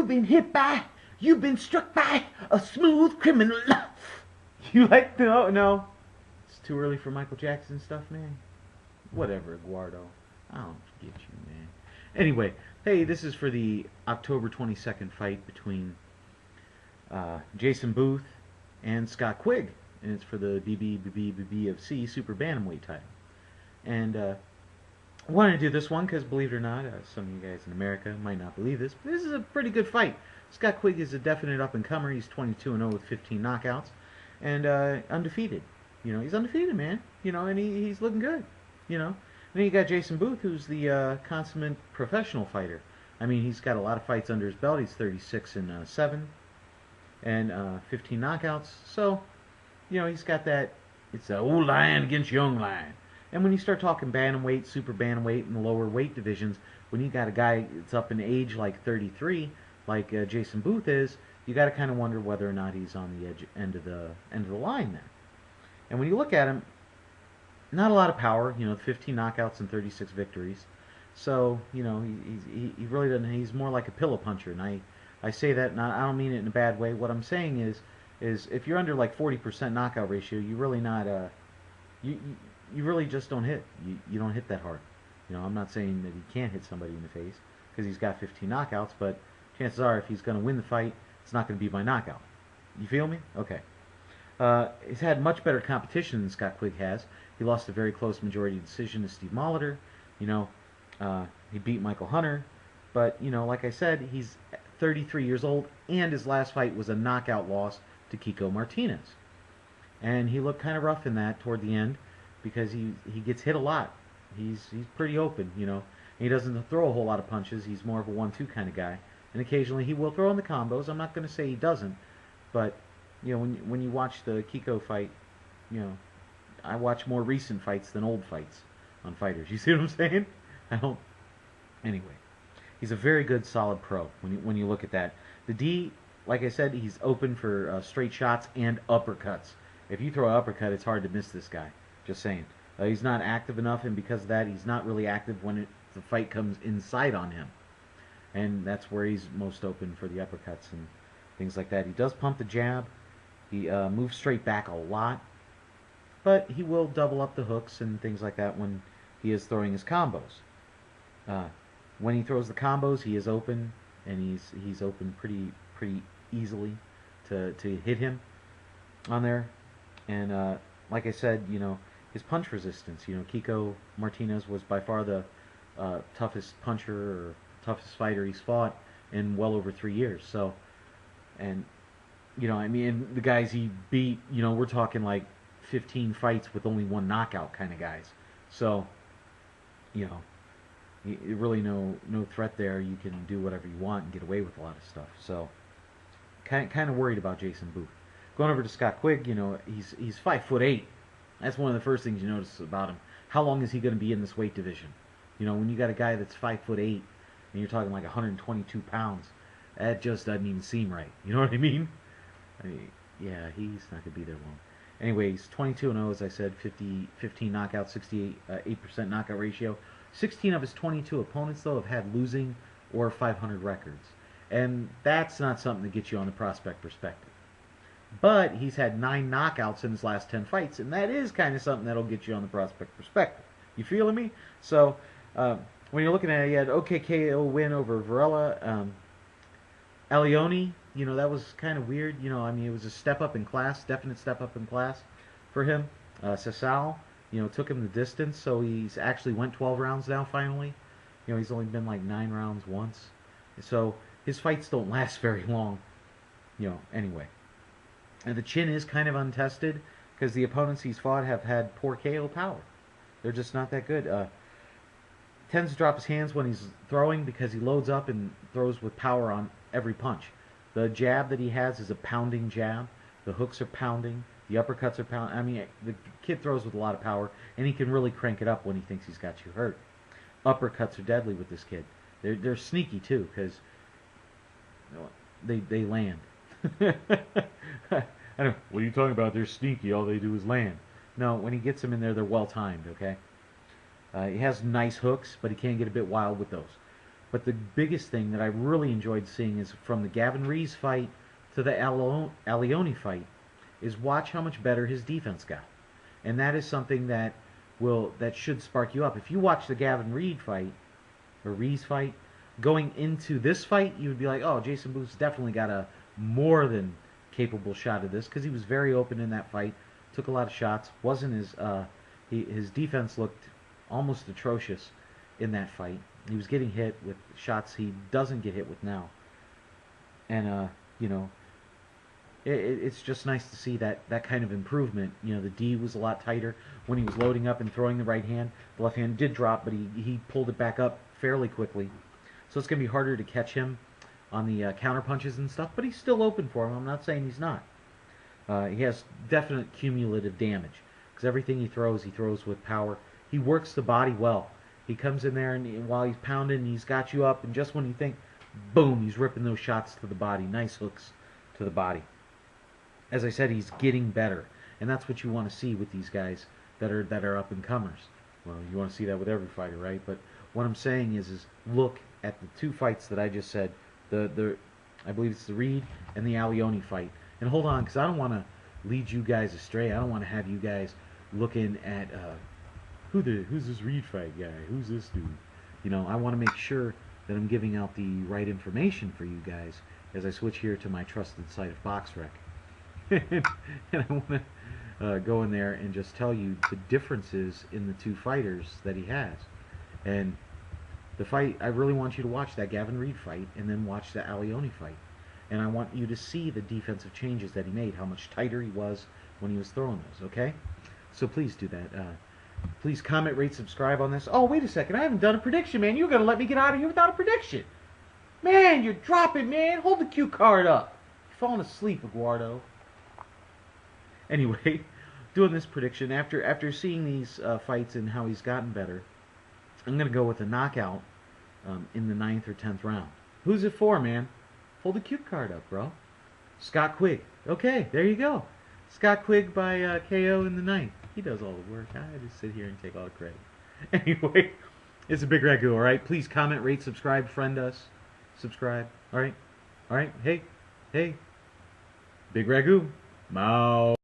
You've been hit by, you've been struck by a smooth criminal. You like, no. It's too early for Michael Jackson stuff, man. Whatever, Eduardo. I don't get you, man. Anyway, hey, this is for the October 22nd fight between Jason Booth and Scott Quigg. And it's for the BBBBBFC Super Bantamweight title. And I wanted to do this one because, believe it or not, some of you guys in America might not believe this, but this is a pretty good fight. Scott Quigg is a definite up-and-comer. He's 22-0 with 15 knockouts and undefeated. You know, he's undefeated, man. You know, and he's looking good. You know. And then you got Jason Booth, who's the consummate professional fighter. I mean, he's got a lot of fights under his belt. He's 36-7 and 15 knockouts. So, you know, he's got that. It's a old lion against young lion. And when you start talking bantamweight, super bantamweight, and the lower weight divisions, when you got a guy that's up in age like 33, like Jason Booth is, you got to kind of wonder whether or not he's on the end of the line there. And when you look at him, not a lot of power. You know, 15 knockouts and 36 victories. So you know, he really doesn't. He's more like a pillow puncher. And I say that, and I don't mean it in a bad way. What I'm saying is if you're under like 40% knockout ratio, you're really not you really just don't hit. You don't hit that hard. You know, I'm not saying that he can't hit somebody in the face because he's got 15 knockouts, but chances are if he's going to win the fight, it's not going to be by knockout. You feel me? Okay. He's had much better competition than Scott Quigg has. He lost a very close majority decision to Steve Molitor. You know, he beat Michael Hunter. But, you know, like I said, he's 33 years old, and his last fight was a knockout loss to Kiko Martinez. And he looked kind of rough in that toward the end, because he gets hit a lot. He's pretty open, you know. He doesn't throw a whole lot of punches. He's more of a 1-2 kind of guy. And occasionally he will throw in the combos. I'm not going to say he doesn't, but you know, when you watch the Kiko fight, you know, I watch more recent fights than old fights on fighters. You see what I'm saying? I don't. Anyway, he's a very good, solid pro. When you look at that, the D, like I said, he's open for straight shots and uppercuts. If you throw an uppercut, it's hard to miss this guy. Just saying. He's not active enough, and because of that, he's not really active when the fight comes inside on him. And that's where he's most open for the uppercuts and things like that. He does pump the jab. He moves straight back a lot. But he will double up the hooks and things like that when he is throwing his combos. When he throws the combos, he is open, and he's open pretty easily to hit him on there. And like I said, you know, his punch resistance. You know, Kiko Martinez was by far the toughest puncher or toughest fighter he's fought in well over 3 years. So, and you know, I mean, the guys he beat, you know, we're talking like 15 fights with only one knockout kind of guys. So, you know, really no threat there. You can do whatever you want and get away with a lot of stuff. So, kind of worried about Jason Booth. Going over to Scott Quigg, you know, he's 5'8". That's one of the first things you notice about him. How long is he going to be in this weight division? You know, when you got a guy that's 5'8", and you're talking like 122 pounds, that just doesn't even seem right. You know what I mean? Yeah, he's not going to be there long. Anyway, he's 22-0, as I said, 15 knockouts, 8% knockout ratio. 16 of his 22 opponents, though, have had losing or 500 records. And that's not something to get you on the prospect perspective. But he's had 9 knockouts in his last 10 fights, and that is kind of something that'll get you on the prospect perspective. You feeling me? So, when you're looking at it, he had OKKO win over Varela. Alioni, you know, that was kind of weird. You know, I mean, it was a step up in class, definite step up in class for him. Sasal, you know, took him the distance, so he's actually went 12 rounds now, finally. You know, he's only been like 9 rounds once. So, his fights don't last very long. You know, anyway. And the chin is kind of untested because the opponents he's fought have had poor KO power. They're just not that good. Tends to drop his hands when he's throwing because he loads up and throws with power on every punch. The jab that he has is a pounding jab. The hooks are pounding. The uppercuts are pounding. I mean, the kid throws with a lot of power, and he can really crank it up when he thinks he's got you hurt. Uppercuts are deadly with this kid. They're sneaky too because they land. I don't. What are you talking about? They're sneaky. All they do is land. No, when he gets them in there, they're well timed. Okay. He has nice hooks, but he can get a bit wild with those. But the biggest thing that I really enjoyed seeing is from the Gavin Rees fight to the Alioni fight, is watch how much better his defense got. And that is something that should spark you up. If you watch the Gavin Rees fight, going into this fight, you would be like, oh, Jason Booth's definitely got a more than capable shot of this, because he was very open in that fight, took a lot of shots, wasn't his defense looked almost atrocious in that fight. He was getting hit with shots he doesn't get hit with now. And, you know, it's just nice to see that kind of improvement. You know, the D was a lot tighter when he was loading up and throwing the right hand. The left hand did drop, but he pulled it back up fairly quickly. So it's going to be harder to catch him on the counter punches and stuff, but he's still open for him. I'm not saying he's not. He has definite cumulative damage, because everything he throws with power. He works the body well. He comes in there, and while he's pounding, he's got you up, and just when you think, boom, he's ripping those shots to the body. Nice hooks to the body. As I said, he's getting better, and that's what you want to see with these guys that are up and comers. Well, you want to see that with every fighter, right? But what I'm saying is look at the two fights that I just said. I believe it's the Reed and the Alioni fight. And hold on, because I don't want to lead you guys astray. I don't want to have you guys looking at who's this Reed fight guy? Who's this dude? You know, I want to make sure that I'm giving out the right information for you guys as I switch here to my trusted site of BoxRec. And I want to go in there and just tell you the differences in the two fighters that he has. And the fight, I really want you to watch that Gavin Reed fight and then watch the Alioni fight. And I want you to see the defensive changes that he made, how much tighter he was when he was throwing those, okay? So please do that. Please comment, rate, subscribe on this. Oh, wait a second. I haven't done a prediction, man. You're going to let me get out of here without a prediction. Man, you're dropping, man. Hold the cue card up. You're falling asleep, Eduardo. Anyway, doing this prediction, after seeing these fights and how he's gotten better, I'm going to go with a knockout in the 9th or 10th round. Who's it for, man? Hold the cue card up, bro. Scott Quigg. Okay, there you go. Scott Quigg by KO in the 9th. He does all the work. I just sit here and take all the credit. Anyway, it's a Bigragu, alright? Please comment, rate, subscribe, friend us. Subscribe. Alright? Alright? Hey. Bigragu. Mao.